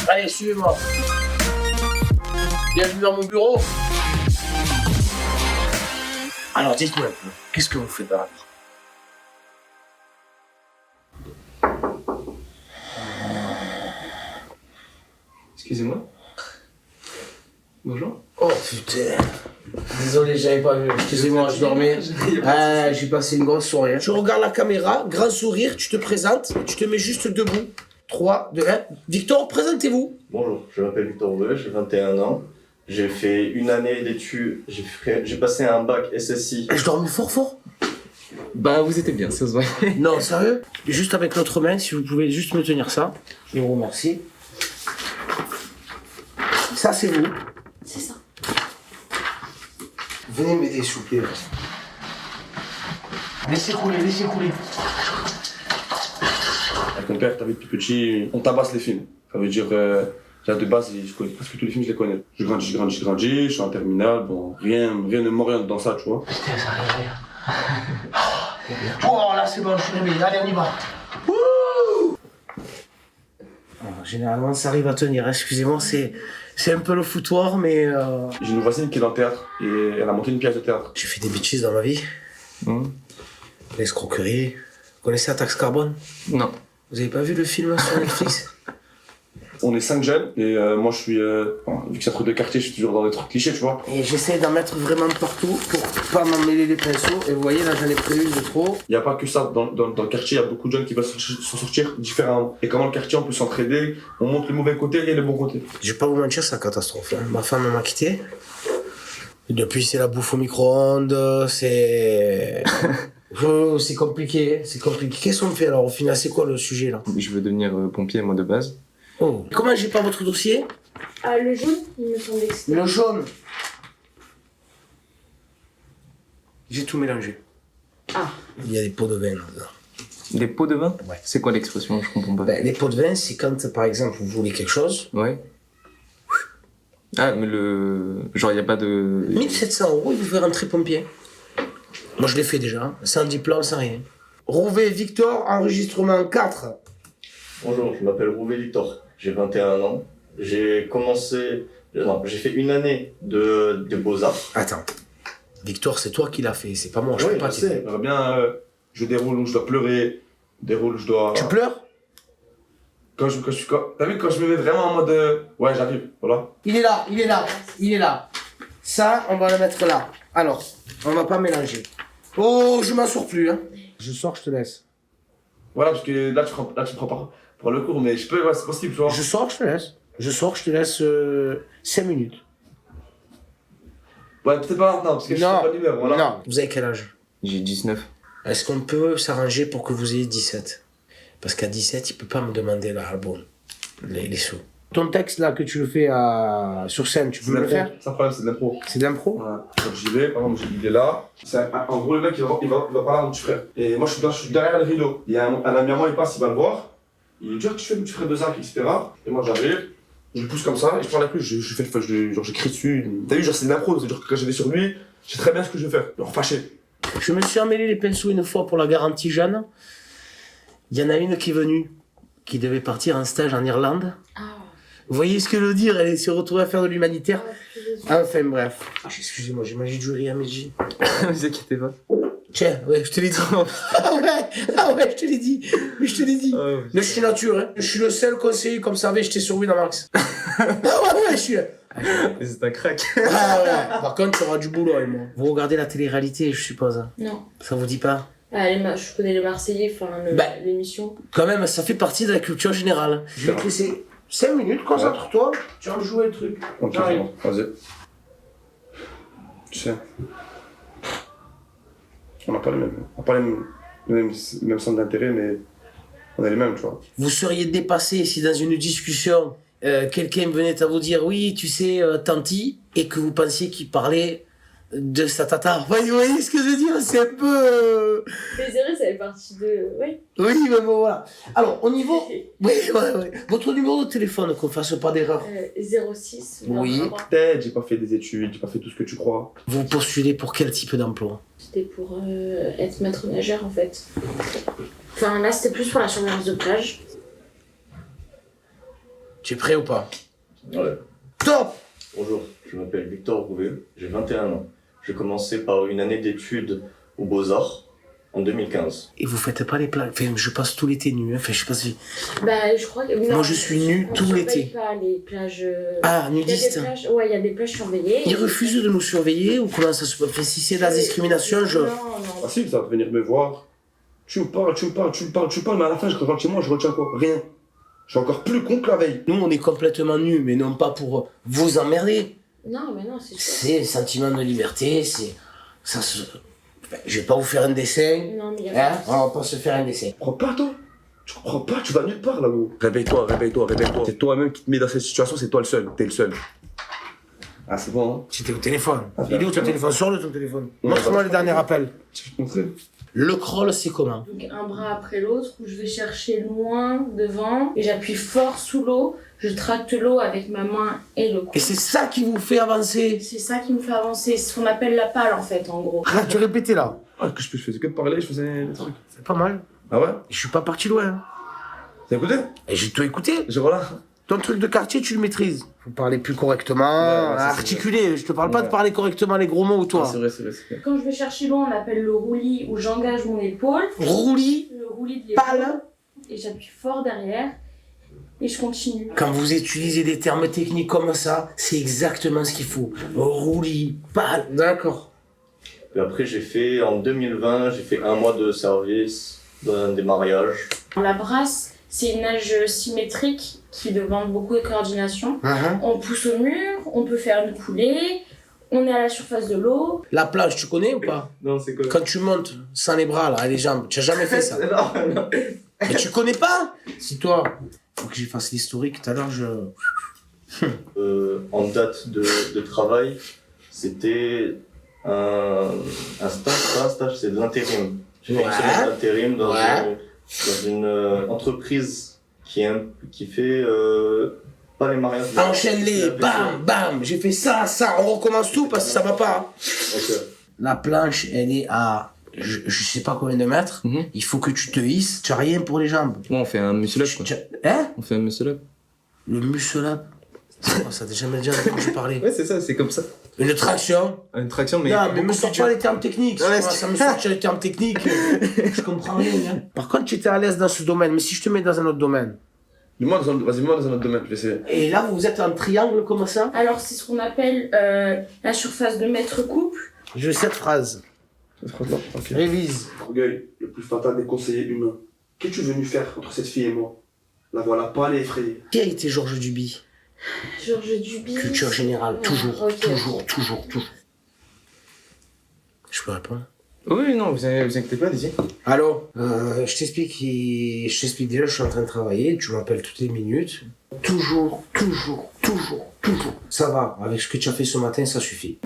Allez, suivez-moi. Bienvenue dans mon bureau. Alors, dites-moi un peu, qu'est-ce que vous faites dans la vie? Excusez-moi. Bonjour. Oh putain. Désolé, j'avais pas vu. Excusez-moi, je dormais. J'ai passé une grosse soirée. Tu regardes la caméra, grand sourire, tu te présentes, tu te mets juste debout. 3, 2, 1. Victor, présentez-vous. Bonjour, je m'appelle Victor Rouet, j'ai 21 ans. J'ai fait une année d'études, j'ai passé un bac SSI. Je dormais fort. Bah, vous étiez bien, ça se voit. Non, sérieux? Juste avec l'autre main, si vous pouvez juste me tenir ça. Je vous remercie. Ça, c'est vous. C'est ça. Venez m'aider, s'il vous plaît. Laissez couler. Avec mon père, depuis petit, on tabasse les films. Ça veut dire, là, de base, je connais presque tous les films, je les connais. Je grandis, je suis en terminale, bon, rien ne m'oriente dans ça, tu vois. Putain, ça arrive. Oh, là, c'est bon, je suis réveillé. Allez, on y va. Wouh! Alors, généralement, ça arrive à tenir. Excusez-moi, c'est un peu le foutoir, mais... J'ai une voisine qui est dans le théâtre, et elle a monté une pièce de théâtre. J'ai fait des bêtises dans ma vie. L'escroquerie. Vous connaissez la taxe carbone? Non. Vous avez pas vu le film sur Netflix? On est 5 jeunes, et moi je suis, vu que c'est un truc de quartier, je suis toujours dans des trucs clichés, tu vois. Et j'essaie d'en mettre vraiment partout pour pas m'en mêler les pinceaux. Et vous voyez, là j'en ai prévu de trop. Il n'y a pas que ça, dans le quartier, il y a beaucoup de jeunes qui veulent s'en sortir différemment. Et comment le quartier, on peut s'entraider, on montre le mauvais côté et le bon côté. Je vais pas vous mentir, c'est la catastrophe. Hein. Ma femme m'a quitté. Et depuis, c'est la bouffe au micro-ondes, c'est... c'est compliqué. Qu'est-ce qu'on fait alors au final? C'est quoi le sujet là? Je veux devenir pompier, moi, de base. Oh. Comment j'ai pas votre dossier? Le jaune, il me semblait que c'était. Le jaune. J'ai tout mélangé. Ah. Il y a des pots de vin là-dedans. Des pots de vin? Ouais. C'est quoi l'expression? Je comprends pas. Ben, les pots de vin, c'est quand par exemple vous voulez quelque chose. Ouais. Ah, mais genre, il n'y a pas de... 1700 €, il vous fait rentrer pompier. Moi je l'ai fait déjà, sans diplôme, sans rien. Rouvet Victor, enregistrement 4. Bonjour, je m'appelle Rouvet Victor, j'ai 21 ans. J'ai fait une année de Beaux-Arts. Attends. Victor, c'est toi qui l'as fait, c'est pas moi, je peux pas sais. t'aider. J'aimerais bien, je déroule où je dois pleurer, déroule où je dois... Tu pleures? T'as vu, quand je me mets vraiment en mode, ouais, j'arrive, voilà. Il est là. Ça, on va le mettre là. Alors, on va pas mélanger. Oh, je m'en sors plus, hein. Je sors, je te laisse. Voilà, parce que là, tu prends pas pour le cours, mais je peux, ouais, c'est possible, tu vois. Je sors, je te laisse 5 minutes. Ouais, peut-être pas maintenant, parce que je suis pas d'humeur, voilà. Non. Vous avez quel âge? J'ai 19. Est-ce qu'on peut s'arranger pour que vous ayez 17? Parce qu'à 17, il peut pas me demander là, bon, les sous. Ton texte là que tu le fais sur scène, tu peux le faire? C'est un problème, c'est de l'impro. C'est de l'impro? Voilà. Donc j'y vais, par exemple, il est là. En gros, le mec, il va parler à mon petit frère. Et moi, je suis derrière le rideau. Il y a un ami à moi, il passe, il va le voir. Il dit, ah, tu fais mon petit frère de Zach, etc. Et moi, j'arrive, je le pousse comme ça, et je parle avec lui, je fais genre, j'écris dessus. T'as vu, genre, c'est de l'impro, c'est-à-dire que quand je vais sur lui, je sais très bien ce que je vais faire. Genre, fâché. Je me suis emmêlé les pinceaux une fois pour la garantie Jeanne. Il y en a une qui est venue, qui devait partir en stage en Irlande. Ah. Vous voyez ce que je veux dire? Elle s'est retrouvée à faire de l'humanitaire. Enfin bref. Excusez-moi, j'ai mangé du riz à midi. Ne vous inquiétez pas. Tiens, ouais, je te l'ai dit. Ah ouais, je te l'ai dit. Mais je te l'ai dit. Oh, Mais je suis nature, hein. Je suis le seul conseiller comme ça, j'étais sur Winamax. Ouais, je suis là. C'est un crack. Ah ouais. Par contre, tu auras du boulot avec moi. Vous regardez la télé-réalité, je suppose. Hein. Non. Ça vous dit pas? Je connais les Marseillais, l'émission. Quand même, ça fait partie de la culture générale. Je vais te laisser 5 minutes, concentre-toi, tu vas me jouer le truc. Ok, J'arrive. vas-y. Tu sais, on n'a pas les mêmes centres d'intérêt, mais on est les mêmes, tu vois. Vous seriez dépassé si dans une discussion, quelqu'un venait à vous dire oui, tu sais, tanti, et que vous pensiez qu'il parlait de sa tata. Vous voyez ce que je veux dire? C'est un peu... Mais c'est vrai, ça fait partie de... Oui. Oui, mais bon, voilà. Alors, au niveau... Oui, ouais. Votre numéro de téléphone, qu'on fasse pas d'erreur. 06. Oui. 23. Peut-être, j'ai pas fait des études, j'ai pas fait tout ce que tu crois. Vous postulez pour quel type d'emploi? C'était pour être maître nageur, en fait. Enfin, là, c'était plus pour la surveillance de plage. Tu es prêt ou pas? Ouais. Top! Bonjour, je m'appelle Victor Rouvet, j'ai 21 ans. J'ai commencé par une année d'études aux Beaux-Arts en 2015. Et vous faites pas les plages? Enfin, je passe tout l'été nu. Enfin, je sais pas si... Bah, je crois que... non, Moi, je suis nu on tout surveille l'été. pas les plages... Ah, Il y a des nudiste. plages... Ouais, il y a des plages surveillées. Ils refusent de nous surveiller ou comment ça se passe? Enfin, si c'est de la discrimination, je... Non, Ah non. si, ça va venir me voir. Tu me parles, mais à la fin, je rentre chez moi, je retiens quoi? Rien. Je suis encore plus con que la veille. Nous, on est complètement nus, mais non pas pour vous emmerder. Non, mais non, c'est sûr. C'est un sentiment de liberté, c'est... Ça se... Enfin, je vais pas vous faire un dessin. Non, mais il y a Hein? On va pas se faire un dessin. Tu comprends pas, toi? Tu comprends pas, tu vas nulle part, là, gros. Réveille-toi. C'est toi-même qui te mets dans cette situation, c'est toi le seul. T'es le seul. Ah, c'est bon, hein? C'était au téléphone. Il est où ton téléphone? Sors-le ton téléphone. Ouais, Montre-moi bah. le dernier appel. Tu peux te montrer? Le crawl, c'est comment? Donc un bras après l'autre, où je vais chercher loin, devant, et j'appuie fort sous l'eau, je tracte l'eau avec ma main et le cou. Et c'est ça qui vous fait avancer. C'est ça qui me fait avancer, c'est ce qu'on appelle la pale en fait, en gros. Ah, tu répétais là. Ah, que je faisais que de parler, je faisais des trucs. C'est pas mal. Ah ouais? Je suis pas parti loin. Hein. T'as écouté? Et j'ai tout écouté. Voilà. Ton truc de quartier, tu le maîtrises. Faut parler plus correctement, Ouais, ça, c'est articuler. Je te parle pas Ouais. de parler correctement les gros mots ou toi. Ah, c'est vrai. Quand je vais chercher l'eau, on appelle le roulis, où j'engage mon épaule, Roulis, le roulis de l'épaule, pale. et j'appuie fort derrière, et je continue. Quand vous utilisez des termes techniques comme ça, c'est exactement ce qu'il faut. Roulis, pale. D'accord. Et après, en 2020, j'ai fait un mois de service dans des mariages. La brasse, c'est une nage symétrique qui demande beaucoup de coordination. On pousse au mur, on peut faire une coulée, on est à la surface de l'eau. La plage, tu connais ou pas? Non, c'est quoi? Quand tu montes sans les bras, là, et les jambes, tu as jamais fait ça. Non. Mais tu connais pas? Si toi, faut que j'y fasse l'historique, tout à l'heure, En date de travail, c'était un stage, pas un stage, c'est de l'intérim. J'ai fait une Ouais. semaine d'intérim dans Ouais. une entreprise qui fait pas les mariages. mais Enchaîne-les, la bam, bam, j'ai fait ça, on recommence tout parce que ça va pas. Ok. La planche, elle est à, je sais pas combien de mètres, Mhm. il faut que tu te hisses, tu as rien pour les jambes. Ouais, on fait un muscle up, quoi. Hein? On fait un muscle up. Le muscle up. C'est quoi ça? T'as jamais déjà entendu parler? Ouais, c'est ça, c'est comme ça. Une traction. Une traction, mais. Non, mais me beaucoup sors plus pas dur. les termes techniques. Ouais, Si ça me sort les termes techniques, je comprends rien. Hein. Par contre, tu étais à l'aise dans ce domaine, mais si je te mets dans un autre domaine. Dis-moi dans un autre domaine, je vais essayer. Et là, vous êtes en triangle comme ça? Alors c'est ce qu'on appelle la surface de mètre couple. Je veux cette phrase. Ok. Révise. Orgueil, le plus fatal des conseillers humains. Qu'es-tu venu faire entre cette fille et moi? La voilà pâle et effrayée. Qui a été Georges Duby? Georges Duby. Culture générale, Ouais, toujours, ok. toujours. Je peux répondre? Oui, non, vous inquiétez pas, allez-y. Allô? Je t'explique déjà, je suis en train de travailler, tu m'appelles toutes les minutes. Toujours. Ça va, avec ce que tu as fait ce matin, ça suffit.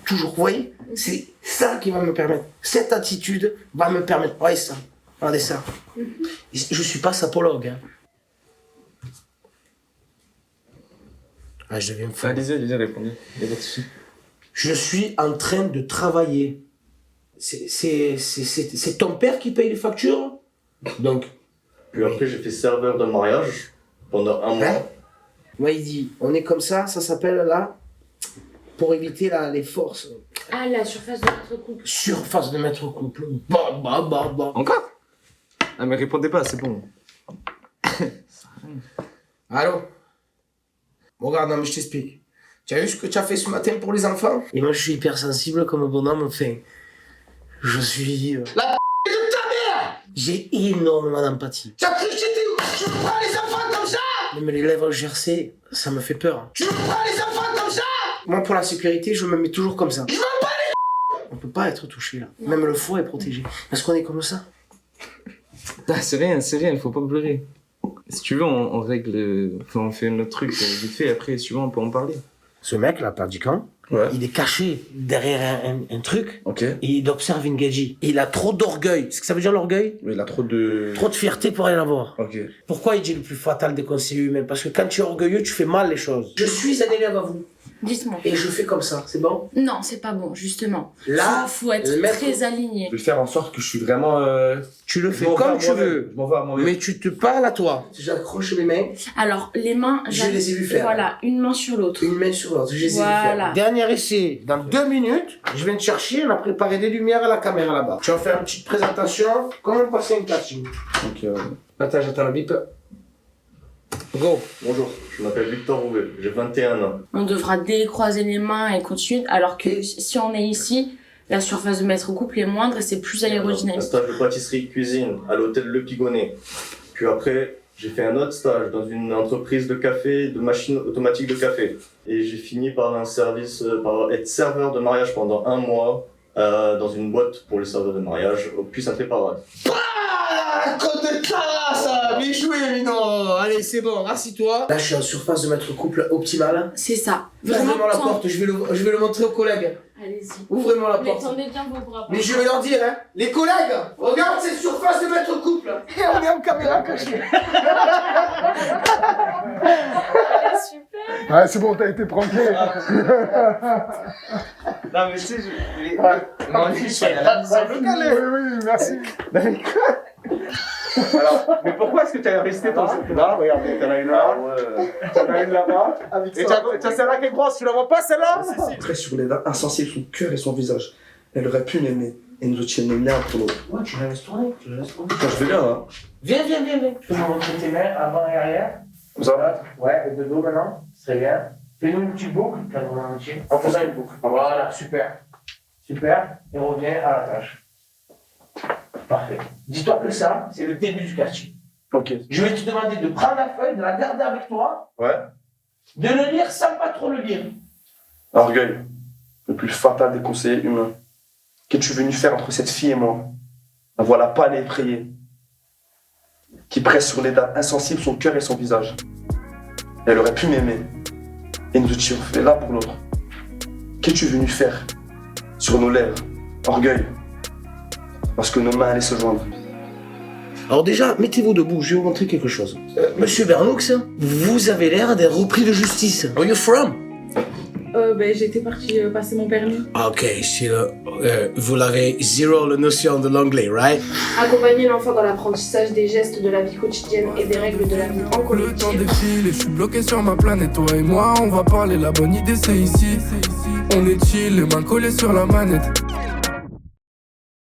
Toujours. Vous voyez? C'est ça qui va me permettre. Cette attitude va me permettre. Regardez ça. Je suis pas sapologue. Hein. Ah, je deviens fou. Allez-y, répondez. Y a pas de souci. Je suis en train de travailler. C'est ton père qui paye les factures? Donc, Puis après, j'ai fait serveur de mariage pendant un Hein? mois. moi il dit, on est comme ça s'appelle là, pour éviter les forces. Ah, la surface de mètre couple. Surface de mètre couple. Bah. Encore? Ah, mais répondez pas, c'est bon. Allô? Bon, regarde, non, mais je t'explique. Tu as vu ce que tu as fait ce matin pour les enfants? Et moi, je suis hypersensible comme bonhomme, enfin. Je suis. La p de ta mère! J'ai énormément d'empathie. Tu as cru que tu prends les enfants comme ça? Même les lèvres gercées, ça me fait peur. Tu prends les enfants comme ça? Moi, pour la sécurité, je me mets toujours comme ça. Je veux pas les. On peut pas être touché là. Même le foie est protégé. Parce qu'on est comme ça. Ah, c'est rien, il faut pas pleurer. Si tu veux, on règle. Enfin, on fait notre truc vite fait, après, si tu veux, on peut en parler. Ce mec là, Tadjikan, Ouais. il est caché derrière un truc Ok. et il observe Nguedji. Il a trop d'orgueil. C'est ce que ça veut dire l'orgueil? Mais il a trop de. Trop de fierté pour rien avoir. Ok. Pourquoi il dit le plus fatal des conseillers humains? Parce que quand tu es orgueilleux, tu fais mal les choses. Je suis un élève à vous Dites-moi. et je fais comme ça, c'est bon? Non, c'est pas bon, justement. Là, faut être le maître- très aligné. Je vais faire en sorte que je suis vraiment. tu le fais je m'en vais comme à tu moi-même. veux. Je m'en vais à moi-même. Mais tu te parles à toi. J'accroche mes mains, Alors, les mains, Je les ai vus faire. Voilà, une main sur l'autre. une main sur l'autre. Je les ai vus Voilà. faire. Dernier essai, dans 2 minutes, je viens te chercher, on a préparé des lumières à la caméra là-bas. Tu vas faire une petite présentation, comment passer un casting. Ok. Attends, j'attends la bip. Go. Bonjour, je m'appelle Victor Rouvet, j'ai 21 ans. On devra décroiser les mains et continuer, alors que si on est ici, la surface de maître couple est moindre et c'est plus Un aérodynamique. stage de pâtisserie-cuisine à l'hôtel Le Pigonnet. Puis après, j'ai fait un autre stage dans une entreprise de café, de machines automatiques de café. Et j'ai fini par par être serveur de mariage pendant 1 mois dans une boîte pour les serveurs de mariage au Puy-Saint-Parade. Ah, côte de classe, bien joué, Mino. Allez, c'est bon, rassis-toi. Là, je suis en surface de maître couple optimale. C'est ça. Ouvrez-moi la tant- porte, je vais le montrer aux collègues. Allez-y. Ouvrez-moi la Mais porte. tendez bien vos bras. Mais je vais leur dire, hein, les collègues, regarde cette surface de maître couple. Et on est en caméra cachée. Super. Ouais, c'est bon, t'as été pranké. Non, mais tu sais, moi aussi, je suis à la mission locale. Oui, oui, merci. Alors, mais pourquoi est-ce que tu as resté dans cette là? Regarde, t'en as une là, t'en as une là-bas. Et t'as celle-là qui est grosse, tu la vois pas celle-là? Très sur les dents, insensible son cœur et son visage. Elle aurait pu l'aimer et nous tienne l'un pour l'autre. Ouais, tu la laisses tourner, tu la laisses tourner. Je vais bien là. Viens. Tu peux me montrer tes mains avant et arrière. Comme ça. Ouais, et de dos maintenant. Très bien. Fais-nous une petite boucle, en faisant une boucle. Voilà, super. Super. Et on revient à la tâche. Parfait. Dis-toi que ça, c'est le début du quartier. Ok. Je vais te demander de prendre la feuille, de la garder avec toi, Ouais. de le lire sans pas trop le lire. Orgueil, le plus fatal des conseillers humains. Qu'es-tu venu faire entre cette fille et moi? La voilà pâle et effrayée, qui presse sur les dents insensibles son cœur et son visage. Elle aurait pu m'aimer et nous étions faits l'un pour l'autre. Qu'es-tu venu faire sur nos lèvres? Orgueil, parce que nos mains allaient se joindre. Alors déjà, mettez-vous debout, je vais vous montrer quelque chose. Monsieur Bernoux, vous avez l'air d'être repris de justice. Where are you from? J'étais partie passer mon permis. Ok, c'est vous l'avez zéro la notion de l'anglais, right? Accompagner l'enfant dans l'apprentissage des gestes de la vie quotidienne et des règles de la vie en Le temps collectif. défile et je suis bloqué sur ma planète. Toi et moi, on va parler. La bonne idée, c'est ici. On est chill, les mains collées sur la manette.